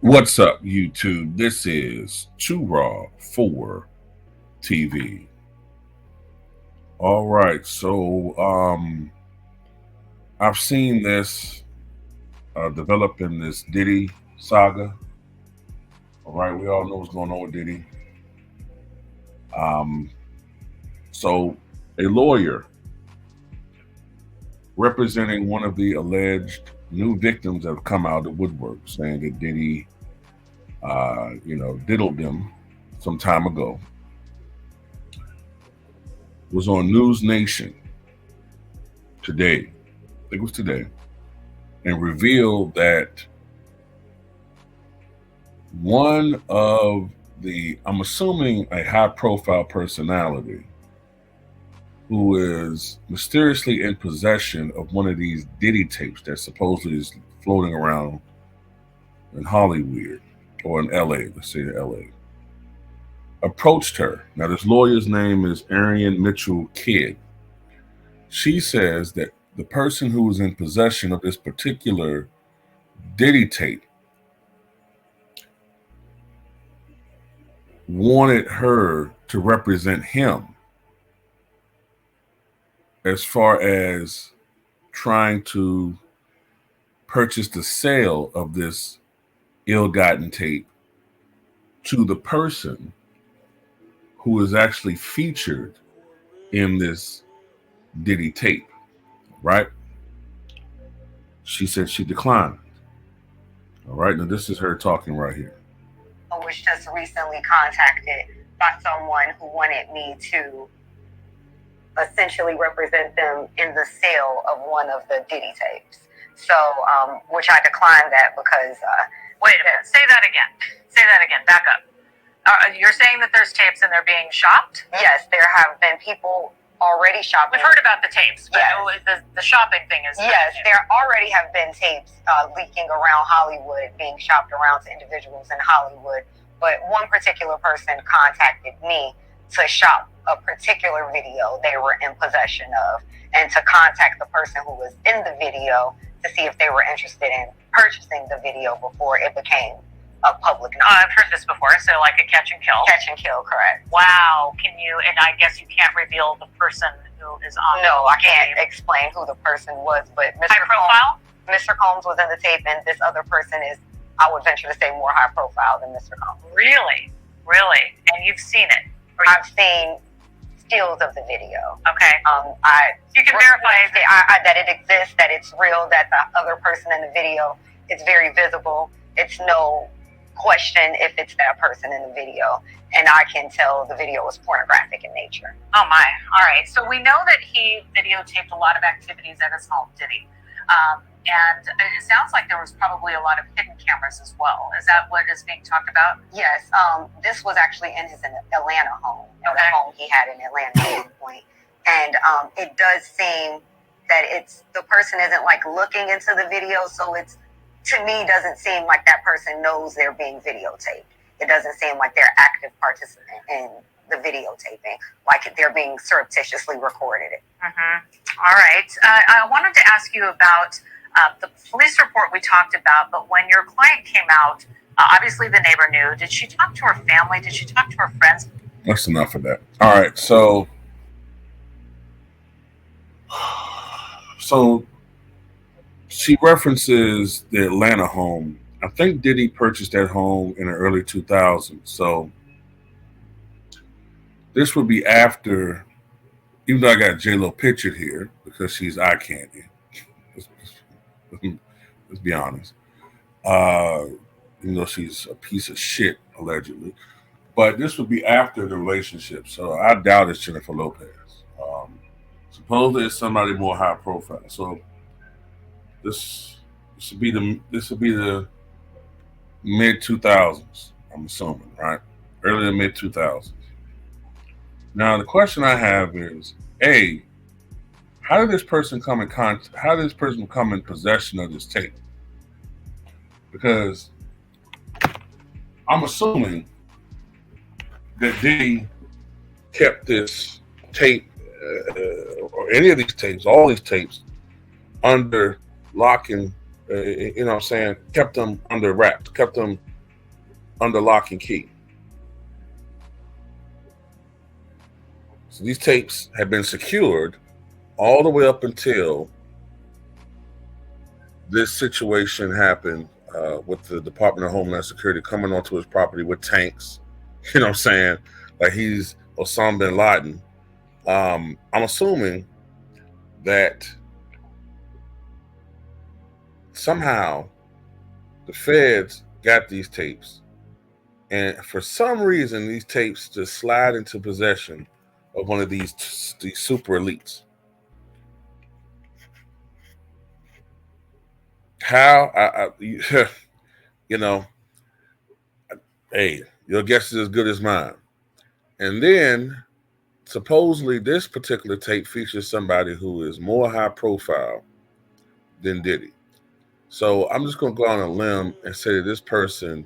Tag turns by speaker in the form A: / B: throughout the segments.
A: What's up, YouTube? This is Too Raw for TV. All right, so I've seen this develop in this Diddy saga. All right, we all know what's going on with Diddy. Um, so a lawyer representing one of the alleged new victims have come out of the woodwork saying that Diddy, diddled them some time ago, was on News Nation today, I think it was today, and revealed that one of I'm assuming a high profile personality who is mysteriously in possession of one of these Diddy tapes that supposedly is floating around in Hollywood or in LA, let's say LA, approached her. Now, this lawyer's name is Arian Mitchell Kidd. She says that the person who was in possession of this particular Diddy tape wanted her to represent him as far as trying to purchase the sale of this ill-gotten tape to the person who is actually featured in this Diddy tape, right? She said she declined. All right, now this is her talking right here.
B: I was just recently contacted by someone who wanted me to essentially represent them in the sale of one of the Diddy tapes. So, which I declined that because...
C: Wait a minute, say that again, back up. You're saying that there's tapes and they're being shopped?
B: Yes, there have been people already shopping.
C: We've heard about the tapes, but
B: yes.
C: The shopping thing is...
B: Yes, there already have been tapes leaking around Hollywood, being shopped around to individuals in Hollywood. But one particular person contacted me to shop a particular video they were in possession of, and to contact the person who was in the video to see if they were interested in purchasing the video before it became a public knowledge.
C: I've heard this before, so like a catch and kill.
B: Catch and kill, correct.
C: Wow, and I guess you can't reveal the person who is on
B: No, I can't explain who the person was, but
C: High profile?
B: Mr. Combs was in the tape, and this other person is, I would venture to say, more high profile than Mr. Combs.
C: Really? And you've seen it?
B: I've seen stills of the video.
C: Okay. You can verify
B: that it exists, that it's real, that the other person in the video is very visible. It's no question if it's that person in the video. And I can tell the video was pornographic in nature.
C: Oh my. All right. So we know that he videotaped a lot of activities at his home, did he? And it sounds like there was probably a lot of hidden cameras as well. Is that what is being talked about?
B: Yes. This was actually in his Atlanta home. Okay. The home he had in Atlanta at one point. And it does seem that the person isn't like looking into the video. So to me, doesn't seem like that person knows they're being videotaped. It doesn't seem like they're active participant in the videotaping, like they're being surreptitiously recorded.
C: Mm-hmm. All right. I wanted to ask you about the police report we talked about, but when your client came out, obviously the neighbor knew. Did she talk to her family? Did she talk to her friends?
A: That's enough of that. All right, so she references the Atlanta home. I think Diddy purchased that home in the early 2000s. So this would be after, even though I got J-Lo pictured here because she's eye candy. Let's be honest. Even though she's a piece of shit, allegedly. But this would be after the relationship. So I doubt it's Jennifer Lopez. Supposedly it's somebody more high profile. So this would be the mid 2000s, I'm assuming, right? Early to mid 2000s. Now the question I have is, how did this person come in possession of this tape? Because I'm assuming that Diddy kept this tape or any of these tapes, all these tapes, under lock and kept them under wraps, kept them under lock and key. So these tapes have been secured all the way up until this situation happened with the Department of Homeland Security coming onto his property with tanks. You know what I'm saying? Like he's Osama bin Laden. I'm assuming that somehow the feds got these tapes, and for some reason these tapes just slide into possession of one of these super elites. How you know, hey, your guess is as good as mine. And then supposedly this particular tape features somebody who is more high profile than Diddy. So I'm just going to go on a limb and say that this person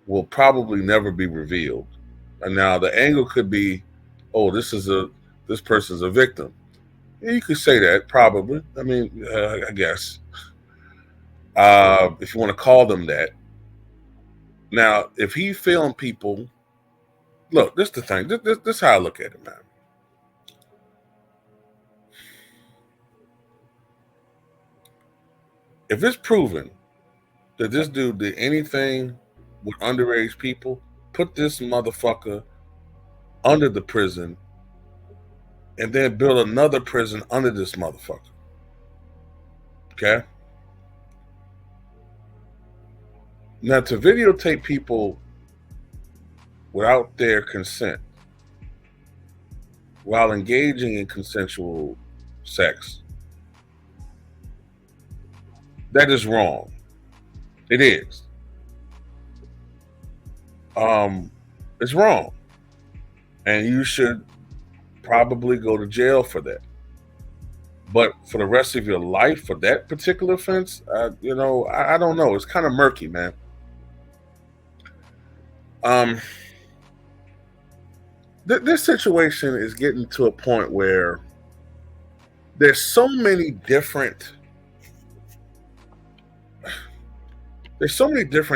A: will probably never be revealed. And now the angle could be, oh, this person's a victim. Yeah, you could say that probably. I mean, I guess if you want to call them that. Now, if he filmed people, look, this is the thing. This is how I look at it, man. If it's proven that this dude did anything with underage people, put this motherfucker under the prison and then build another prison under this motherfucker. Okay? Now, to videotape people without their consent while engaging in consensual sex, that is wrong. It is. It's wrong. And you should probably go to jail for that. But for the rest of your life for that particular offense, I don't know. It's kind of murky, man. This situation is getting to a point where there's so many different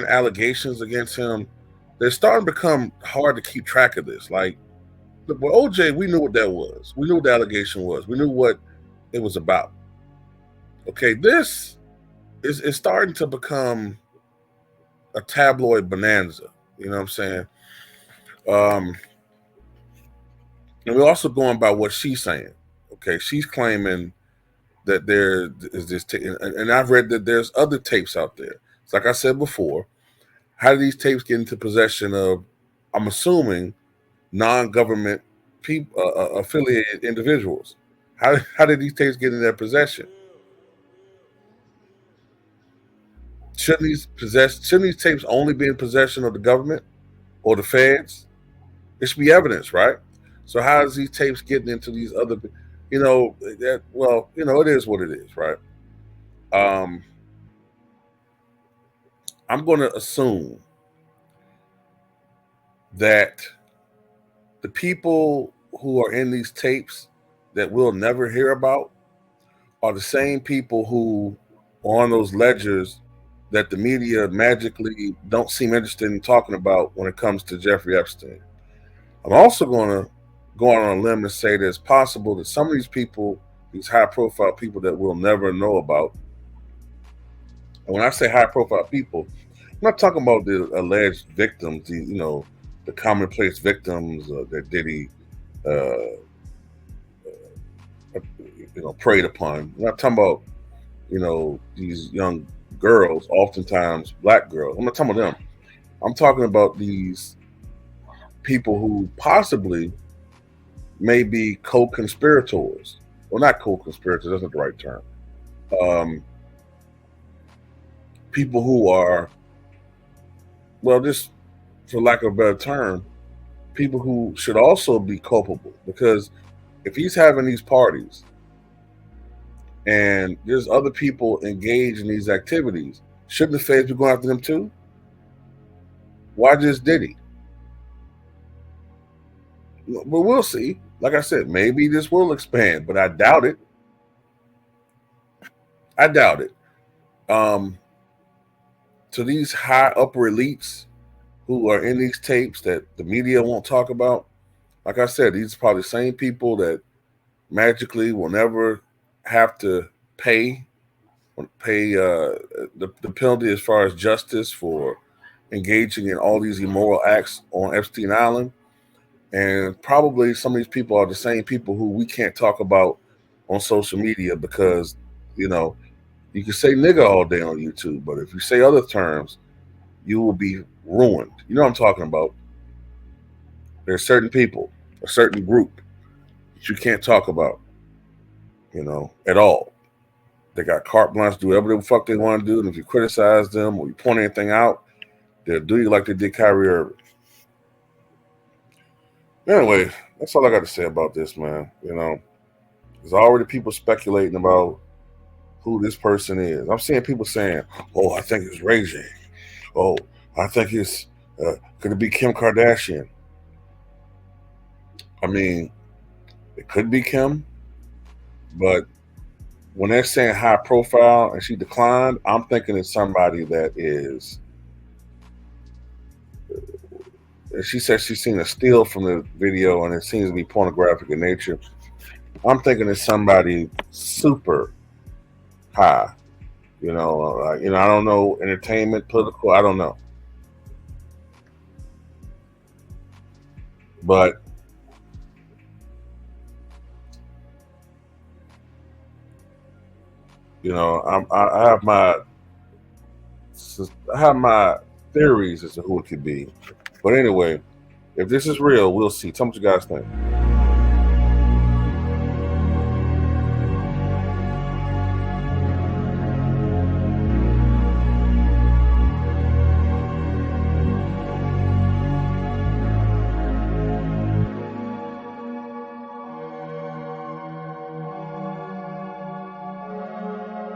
A: allegations against him. They're starting to become hard to keep track of this. Like, with OJ, we knew what that was. We knew what the allegation was. We knew what it was about. Okay, this is starting to become a tabloid bonanza. You know what I'm saying? And we're also going by what she's saying. Okay, she's claiming that there is this, and I've read that there's other tapes out there. It's like I said before, how do these tapes get into possession of, I'm assuming, non-government people, affiliated individuals? How did these tapes get in their possession? Shouldn't these tapes only be in possession of the government or the feds? It should be evidence, right? So how is these tapes getting into these other, it is what it is, right? I'm going to assume that the people who are in these tapes that we'll never hear about are the same people who are on those ledgers that the media magically don't seem interested in talking about when it comes to Jeffrey Epstein. I'm also going to go out on a limb and say that it's possible that some of these people, these high-profile people that we'll never know about, and when I say high-profile people, I'm not talking about the alleged victims, the commonplace victims that Diddy, preyed upon. I'm not talking about, these young girls, oftentimes black girls. I'm not talking about them. I'm talking about these people who possibly may be co-conspirators. Well, not co-conspirators, that's not the right term. People who are, just for lack of a better term, people who should also be culpable. Because if he's having these parties and there's other people engaged in these activities, shouldn't the feds be going after them too? Why just Diddy? But we'll see. Like I said, maybe this will expand, but I doubt it. To these high upper elites, who are in these tapes that the media won't talk about. Like I said, these are probably the same people that magically will never have to pay the penalty as far as justice for engaging in all these immoral acts on Epstein Island. And probably some of these people are the same people who we can't talk about on social media because, you know, you can say nigga all day on YouTube, but if you say other terms, you will be ruined. You know what I'm talking about? There's certain people, a certain group that you can't talk about, you know, at all. They got carte blanche, do whatever the fuck they want to do. And if you criticize them or you point anything out, they'll do you like they did Kyrie Irving. Anyway, that's all I got to say about this, man. You know, there's already people speculating about who this person is. I'm seeing people saying, "Oh, I think it's Ray J. Oh, I think it's could it be Kim Kardashian?" I mean, it could be Kim, but when they're saying high profile and she declined, I'm thinking it's somebody that is. She said she's seen a still from the video and it seems to be pornographic in nature. I'm thinking it's somebody super high. You know, I don't know, entertainment, political, I don't know. But you know, I have my theories as to who it could be. But anyway, if this is real, we'll see. Tell me what you guys think.